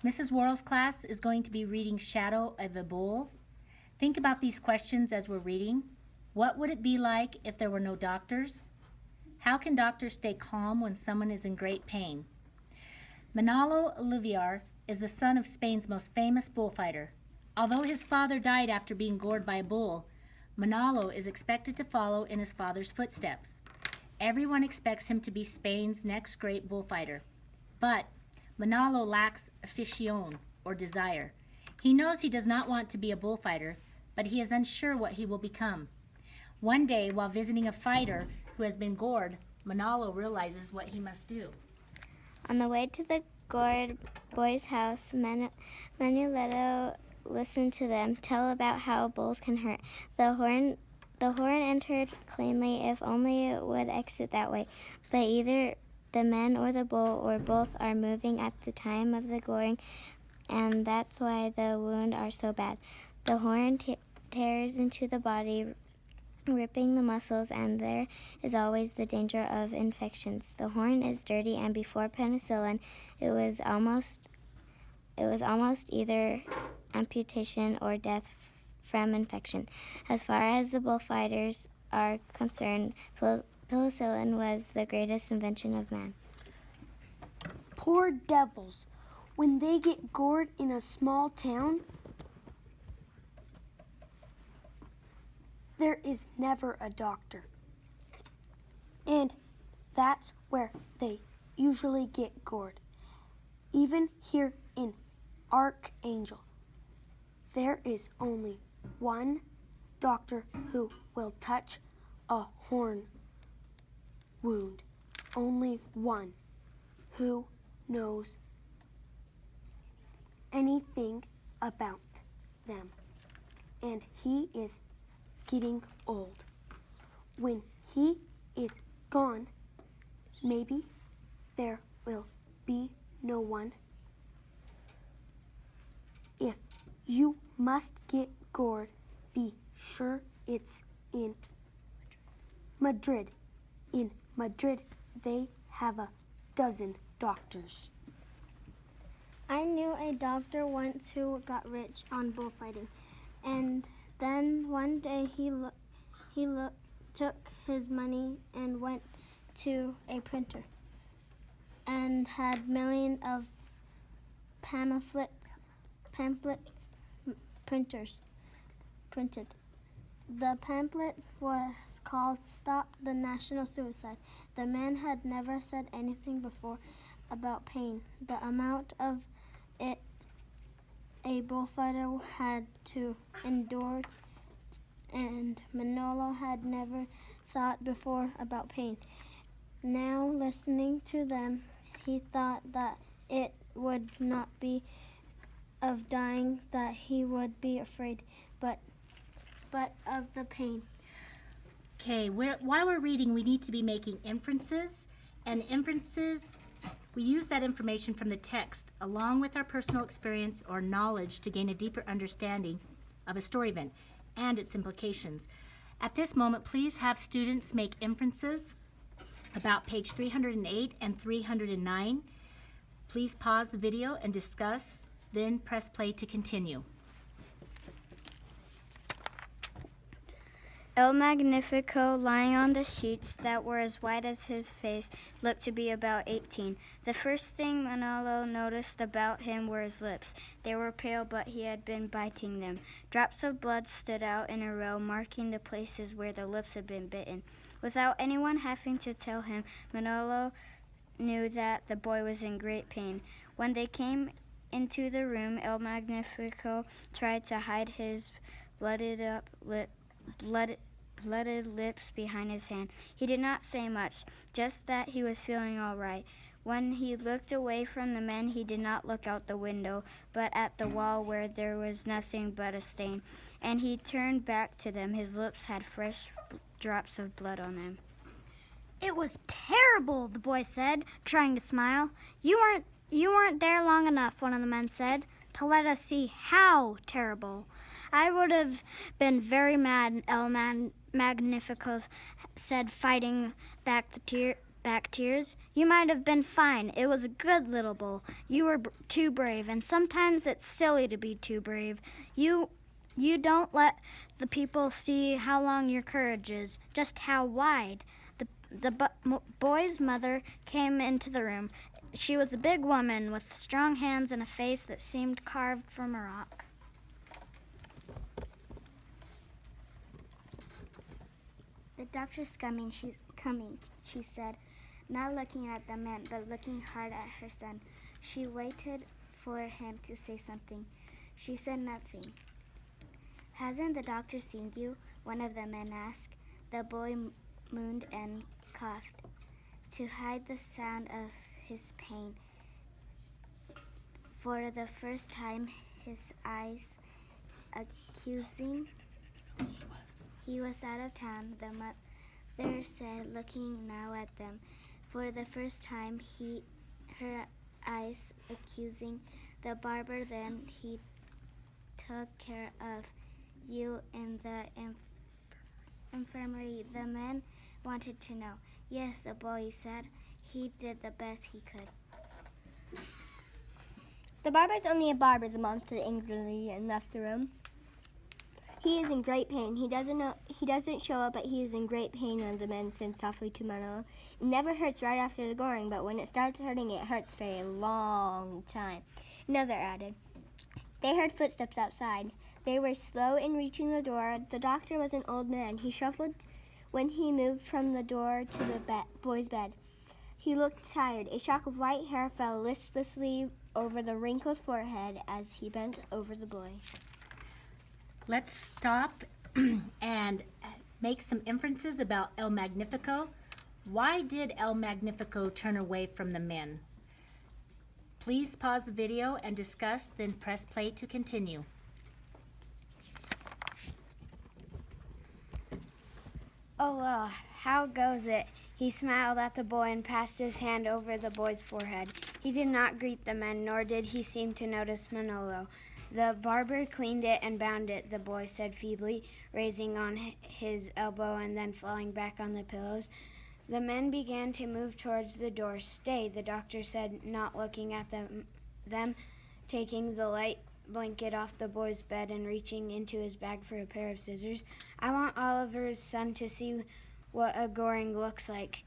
Mrs. Warrell's class is going to be reading Shadow of a Bull. Think about these questions as we're reading. What would it be like if there were no doctors? How can doctors stay calm when someone is in great pain? Manolo Olivier is the son of Spain's most famous bullfighter. Although his father died after being gored by a bull, Manolo is expected to follow in his father's footsteps. Everyone expects him to be Spain's next great bullfighter. But Manolo lacks afición, or desire. He knows he does not want to be a bullfighter, but he is unsure what he will become. One day, while visiting a fighter who has been gored, Manolo realizes what he must do. On the way to the gored boy's house, Manuelito listened to them tell about how bulls can hurt. The horn entered cleanly if only it would exit that way, but either the men or the bull or both are moving at the time of the goring, and that's why the wounds are so bad. The horn tears into the body, ripping the muscles, and there is always the danger of infections. The horn is dirty, and before penicillin, it was almost either amputation or death from infection. As far as the bullfighters are concerned, penicillin was the greatest invention of man. Poor devils. When they get gored in a small town, there is never a doctor. And that's where they usually get gored. Even here in Archangel, there is only one doctor who will touch a horn wound. Only one who knows anything about them. And he is getting old. When he is gone, maybe there will be no one. If you must get gored, be sure it's in Madrid. In Madrid, they have a dozen doctors. I knew a doctor once who got rich on bullfighting, and then one day he took his money and went to a printer and had millions of pamphlets printed. The pamphlet was called Stop the National Suicide. The man had never said anything before about pain, the amount of it a bullfighter had to endure, and Manolo had never thought before about pain. Now, listening to them, he thought that it would not be of dying that he would be afraid, but of the pain. Okay, while we're reading, we need to be making inferences, and inferences, we use that information from the text along with our personal experience or knowledge to gain a deeper understanding of a story event and its implications. At this moment, please have students make inferences about page 308 and 309. Please pause the video and discuss, then press play to continue. El Magnifico, lying on the sheets that were as white as his face, looked to be about 18. The first thing Manolo noticed about him were his lips. They were pale, but he had been biting them. Drops of blood stood out in a row, marking the places where the lips had been bitten. Without anyone having to tell him, Manolo knew that the boy was in great pain. When they came into the room, El Magnifico tried to hide his blooded lips behind his hand. He did not say much, just that he was feeling all right. When he looked away from the men, he did not look out the window, but at the wall where there was nothing but a stain. And he turned back to them. His lips had fresh drops of blood on them. It was terrible, the boy said, trying to smile. You weren't there long enough, one of the men said, to let us see how terrible. I would have been very mad, El Magnifico said, fighting back the back tears. You might have been fine. It was a good little bull. You were too brave, and sometimes it's silly to be too brave. You don't let the people see how long your courage is, just how wide. The boy's mother came into the room. She was a big woman with strong hands and a face that seemed carved from a rock. The doctor's coming, she said, not looking at the man, but looking hard at her son. She waited for him to say something. She said nothing. Hasn't the doctor seen you? One of the men asked. The boy moaned and coughed to hide the sound of his pain. For the first time, his eyes accusing. He was out of town, the mother said, looking now at them. For the first time, her eyes accusing. The barber, then he took care of you in the infirmary. The man wanted to know. Yes, the boy said. He did the best he could. The barber's only a barber, the mom said angrily and left the room. He is in great pain. He doesn't show up, but he is in great pain, one of the men said softly to Manolo. It never hurts right after the goring, but when it starts hurting, it hurts for a long time. Another added. They heard footsteps outside. They were slow in reaching the door. The doctor was an old man. He shuffled when he moved from the door to the boy's bed. He looked tired. A shock of white hair fell listlessly over the wrinkled forehead as he bent over the boy. Let's stop and make some inferences about El Magnifico. Why did El Magnifico turn away from the men? Please pause the video and discuss, then press play to continue. Oh, well, how goes it? He smiled at the boy and passed his hand over the boy's forehead. He did not greet the men, nor did he seem to notice Manolo. The barber cleaned it and bound it, the boy said feebly, raising on his elbow and then falling back on the pillows. The men began to move towards the door. Stay, the doctor said, not looking at them, taking the light blanket off the boy's bed and reaching into his bag for a pair of scissors. I want Oliver's son to see what a goring looks like.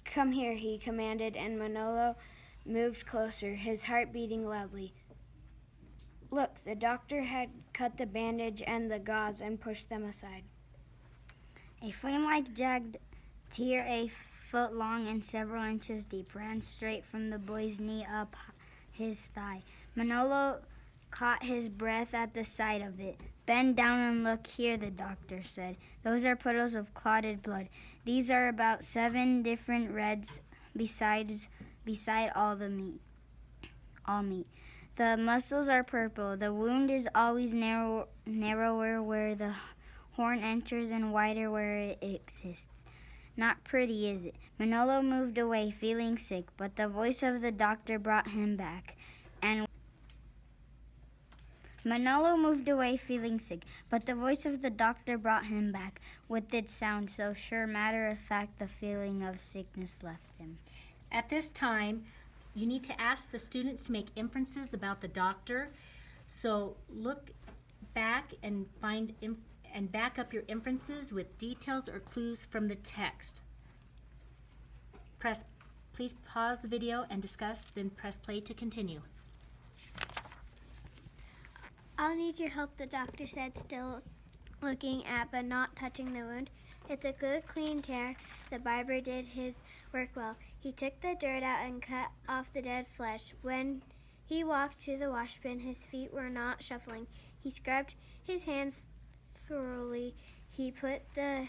Come here, he commanded, and Manolo moved closer, his heart beating loudly. Look, the doctor had cut the bandage and the gauze and pushed them aside. A flame-like jagged tear a foot long and several inches deep ran straight from the boy's knee up his thigh. Manolo caught his breath at the sight of it. Bend down and look here, the doctor said. Those are puddles of clotted blood. These are about 7 different reds beside all meat. The muscles are purple. The wound is always narrower where the horn enters and wider where it exists. Not pretty, is it? Manolo moved away, feeling sick, but the voice of the doctor brought him back. With its sound so sure, matter of fact, the feeling of sickness left him. At this time, you need to ask the students to make inferences about the doctor. So look back and back up your inferences with details or clues from the text. Please pause the video and discuss, then press play to continue. I'll need your help, the doctor said, still looking at but not touching the wound. It's a good clean tear. The barber did his work well. He took the dirt out and cut off the dead flesh. When he walked to the washbin, his feet were not shuffling. He scrubbed his hands thoroughly. He put the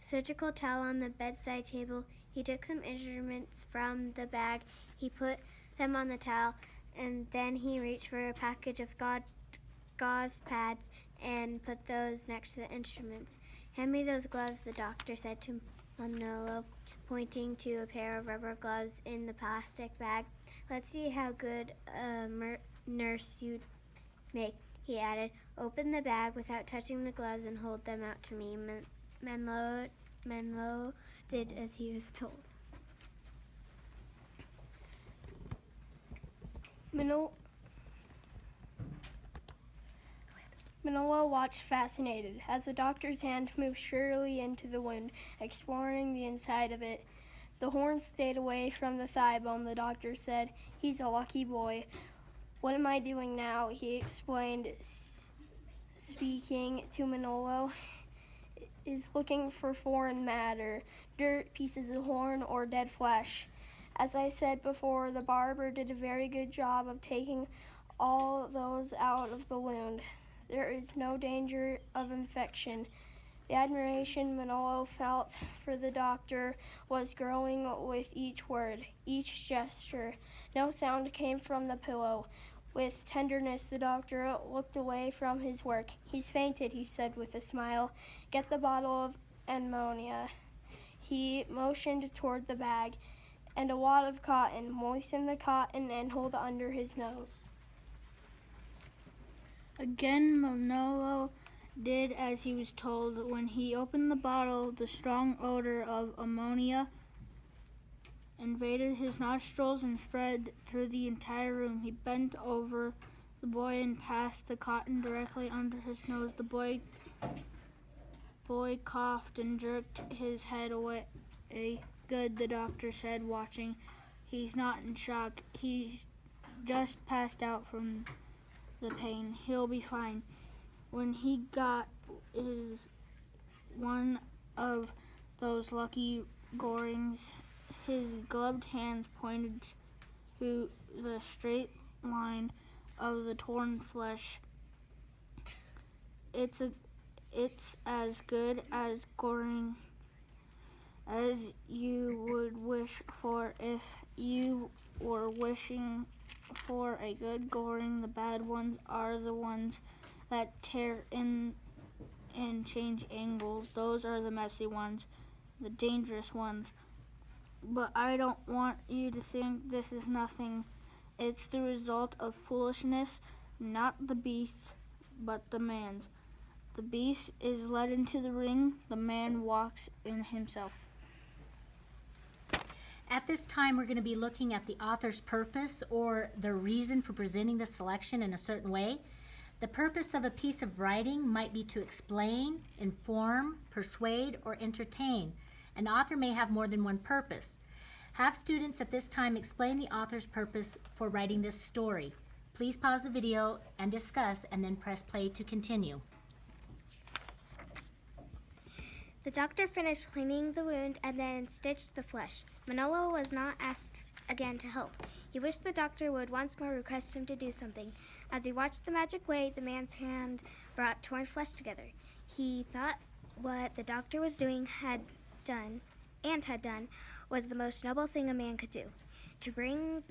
surgical towel on the bedside table. He took some instruments from the bag. He put them on the towel, and then he reached for a package of gauze pads and put those next to the instruments. Hand me those gloves, the doctor said to Manolo, pointing to a pair of rubber gloves in the plastic bag. Let's see how good a nurse you'd make, he added. Open the bag without touching the gloves and hold them out to me. Manolo did as he was told. Manolo watched fascinated as the doctor's hand moved surely into the wound, exploring the inside of it. The horn stayed away from the thigh bone, the doctor said. He's a lucky boy. What am I doing now? He explained, speaking to Manolo. Is looking for foreign matter, dirt, pieces of horn, or dead flesh. As I said before, the barber did a very good job of taking all those out of the wound. There is no danger of infection. The admiration Manolo felt for the doctor was growing with each word, each gesture. No sound came from the pillow. With tenderness, the doctor looked away from his work. He's fainted, he said with a smile. Get the bottle of ammonia. He motioned toward the bag and a wad of cotton. Moisten the cotton and hold it under his nose. Again, Manolo did as he was told. When he opened the bottle, the strong odor of ammonia invaded his nostrils and spread through the entire room. He bent over the boy and passed the cotton directly under his nose. The boy coughed and jerked his head away. Good, the doctor said, watching. He's not in shock. He's just passed out from the pain. He'll be fine. When he got one of those lucky gorings, his gloved hands pointed to the straight line of the torn flesh. It's as good as goring as you would wish for if you were wishing for a good goring. The bad ones are the ones that tear in and change angles. Those are the messy ones, the dangerous ones. But I don't want you to think this is nothing. It's the result of foolishness, not the beast's, but the man's. The beast is led into the ring, the man walks in himself. At this time, we're going to be looking at the author's purpose or the reason for presenting the selection in a certain way. The purpose of a piece of writing might be to explain, inform, persuade, or entertain. An author may have more than one purpose. Have students at this time explain the author's purpose for writing this story. Please pause the video and discuss, and then press play to continue. The doctor finished cleaning the wound and then stitched the flesh. Manolo was not asked again to help. He wished the doctor would once more request him to do something. As he watched the magic way the man's hand brought torn flesh together, he thought what the doctor was doing had done was the most noble thing a man could do. To bring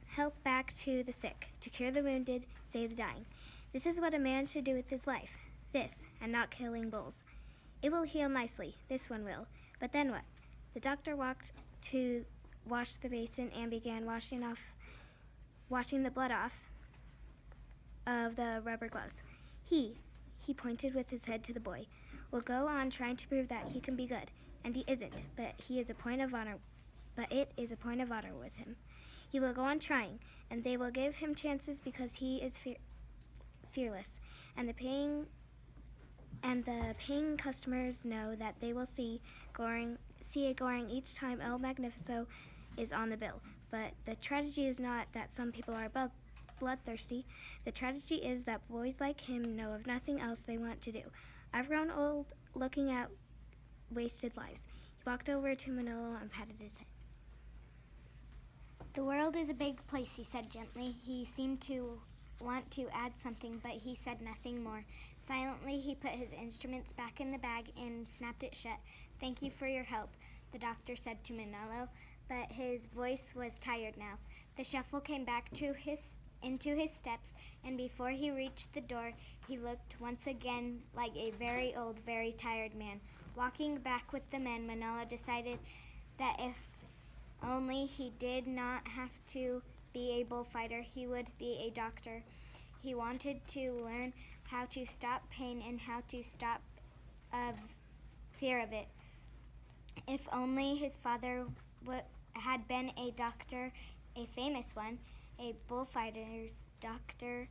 health back to the sick, to cure the wounded, save the dying. This is what a man should do with his life. This, and not killing bulls. It will heal nicely, this one will. But then what? The doctor walked to wash the basin and began washing the blood off of the rubber gloves. He pointed with his head to the boy, will go on trying to prove that he can be good. And he isn't, but it is a point of honor with him. He will go on trying, and they will give him chances because he is fearless. And the paying customers know that they will see a goring each time El Magnifico is on the bill. But the tragedy is not that some people are bloodthirsty. The tragedy is that boys like him know of nothing else they want to do. I've grown old looking at wasted lives. He walked over to Manolo and patted his head. The world is a big place, he said gently. He seemed to want to add something, but he said nothing more. Silently, he put his instruments back in the bag and snapped it shut. Thank you for your help, the doctor said to Manolo, but his voice was tired now. The shuffle came back into his steps, and before he reached the door, he looked once again like a very old, very tired man. Walking back with the men, Manolo decided that if only he did not have to be a bullfighter, he would be a doctor. He wanted to learn how to stop pain and how to stop fear of it. If only his father had been a doctor, a famous one, a bullfighter's doctor,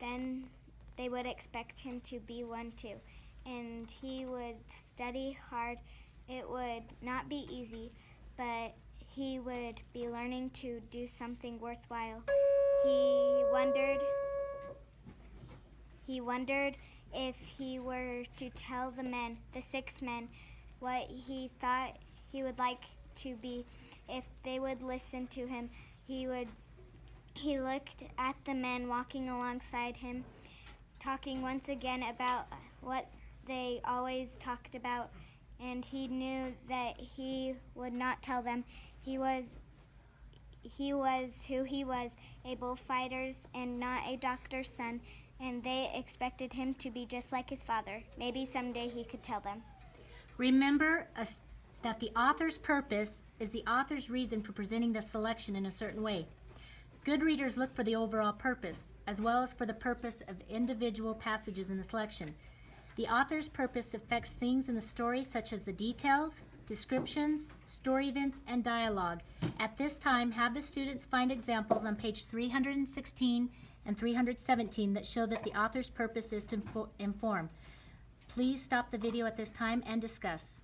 then they would expect him to be one too. And he would study hard. It would not be easy, but he would be learning to do something worthwhile. He wondered if he were to tell the 6 men, what he thought he would like to be, if they would listen to him. He looked at the men walking alongside him, talking once again about what they always talked about, and he knew that he would not tell them. He was who he was, a bullfighter's and not a doctor's son, and they expected him to be just like his father. Maybe someday he could tell them. Remember that the author's purpose is the author's reason for presenting the selection in a certain way. Good readers look for the overall purpose, as well as for the purpose of individual passages in the selection. The author's purpose affects things in the story such as the details, descriptions, story events, and dialogue. At this time, have the students find examples on page 316 and 317 that show that the author's purpose is to inform. Please stop the video at this time and discuss.